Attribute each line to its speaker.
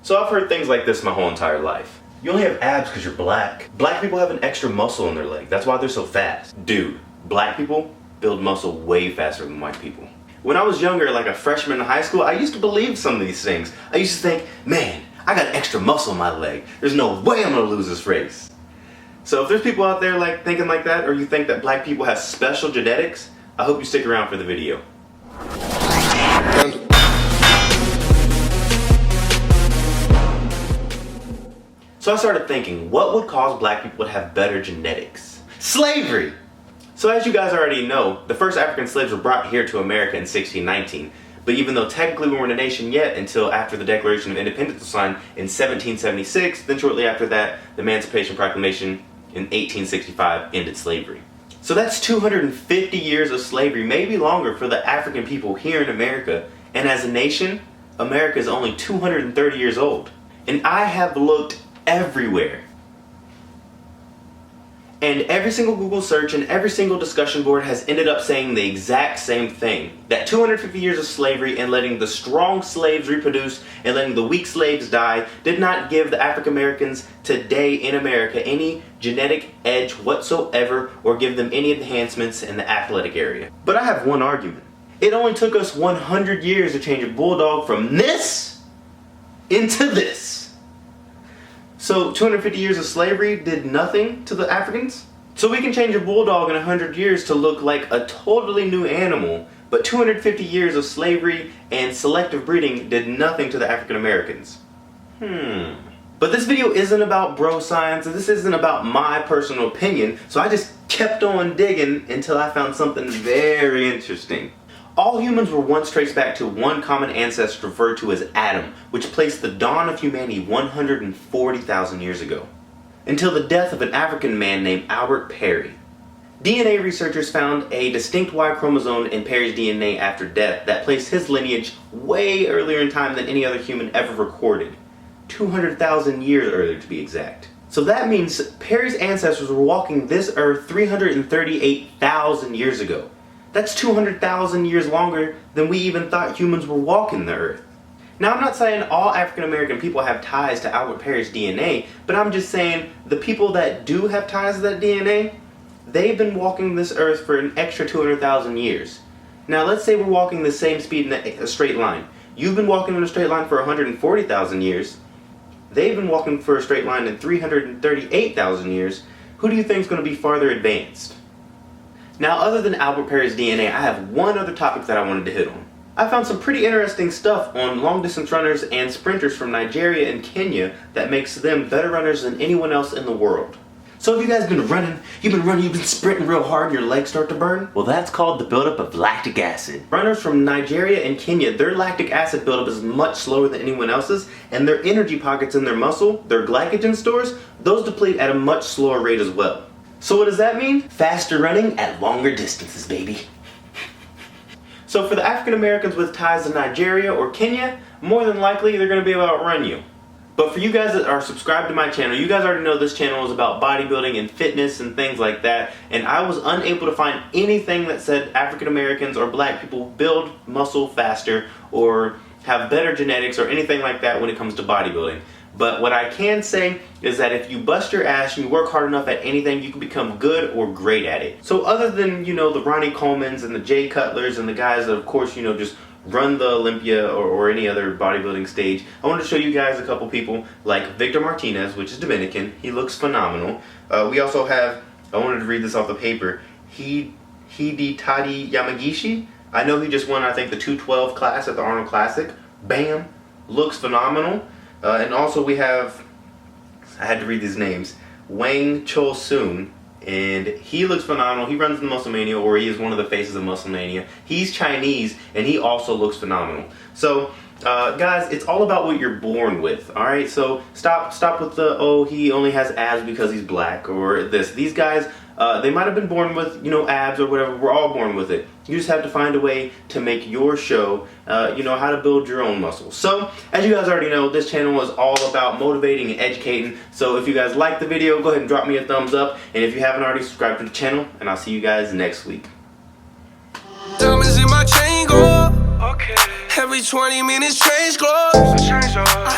Speaker 1: So I've heard things like this my whole entire life. You only have abs because you're black. Black people have an extra muscle in their leg. That's why they're so fast. Dude, black people build muscle way faster than white people. When I was younger, like a freshman in high school, I used to believe some of these things. I used to think, man, I got extra muscle in my leg. There's no way I'm gonna lose this race. So if there's people out there like thinking like that, or you think that black people have special genetics, I hope you stick around for the video. So I started thinking, what would cause black people to have better genetics? Slavery! So as you guys already know, the first African slaves were brought here to America in 1619. But even though technically we weren't a nation yet until after the Declaration of Independence was signed in 1776, then shortly after that, the Emancipation Proclamation in 1865 ended slavery. So that's 250 years of slavery, maybe longer, for the African people here in America. And as a nation, America is only 230 years old. And I have looked everywhere. And every single Google search and every single discussion board has ended up saying the exact same thing. That 250 years of slavery and letting the strong slaves reproduce and letting the weak slaves die did not give the African Americans today in America any genetic edge whatsoever or give them any enhancements in the athletic area. But I have one argument. It only took us 100 years to change a bulldog from this into this. So 250 years of slavery did nothing to the Africans? So we can change a bulldog in 100 years to look like a totally new animal, but 250 years of slavery and selective breeding did nothing to the African Americans. But this video isn't about bro science, and this isn't about my personal opinion, so I just kept on digging until I found something very interesting. All humans were once traced back to one common ancestor referred to as Adam, which placed the dawn of humanity 140,000 years ago, until the death of an African man named Albert Perry. DNA researchers found a distinct Y chromosome in Perry's DNA after death that placed his lineage way earlier in time than any other human ever recorded, 200,000 years earlier to be exact. So that means Perry's ancestors were walking this earth 338,000 years ago. That's 200,000 years longer than we even thought humans were walking the earth. Now, I'm not saying all African American people have ties to Albert Perry's DNA, but I'm just saying the people that do have ties to that DNA, they've been walking this earth for an extra 200,000 years. Now, let's say we're walking the same speed in a straight line. You've been walking in a straight line for 140,000 years. They've been walking for a straight line in 338,000 years. Who do you think is going to be farther advanced? Now, other than Albert Perry's DNA, I have one other topic that I wanted to hit on. I found some pretty interesting stuff on long-distance runners and sprinters from Nigeria and Kenya that makes them better runners than anyone else in the world. So have you guys been running, you've been sprinting real hard and your legs start to burn? Well, that's called the buildup of lactic acid. Runners from Nigeria and Kenya, their lactic acid buildup is much slower than anyone else's, and their energy pockets in their muscle, their glycogen stores, those deplete at a much slower rate as well. So what does that mean? Faster running at longer distances, baby. So for the African Americans with ties to Nigeria or Kenya, more than likely they're going to be able to outrun you. But for you guys that are subscribed to my channel, you guys already know this channel is about bodybuilding and fitness and things like that, and I was unable to find anything that said African Americans or black people build muscle faster or have better genetics or anything like that when it comes to bodybuilding. But what I can say is that if you bust your ass and you work hard enough at anything, you can become good or great at it. So other than, the Ronnie Colemans and the Jay Cutlers and the guys that, of course, just run the Olympia or any other bodybuilding stage, I wanted to show you guys a couple people like Victor Martinez, which is Dominican. He looks phenomenal. We also have, I wanted to read this off the paper, Hidetadi Yamagishi. I know he just won, I think, the 212 class at the Arnold Classic. Bam! Looks phenomenal. And also we have, I had to read these names, Wang Chol Soon, and he looks phenomenal. He runs the Muscle Mania, or he is one of the faces of Muscle Mania. He's Chinese, and he also looks phenomenal. So, guys, it's all about what you're born with, alright? So, stop with the, oh, he only has abs because he's black, or this. These guys, they might have been born with, abs or whatever. We're all born with it. You just have to find a way to make your show, how to build your own muscles. So, as you guys already know, this channel is all about motivating and educating. So if you guys like the video, go ahead and drop me a thumbs up. And if you haven't already, subscribe to the channel. And I'll see you guys next week.
Speaker 2: Diamonds in my chain go. Okay. Every 20 minutes change clothes. I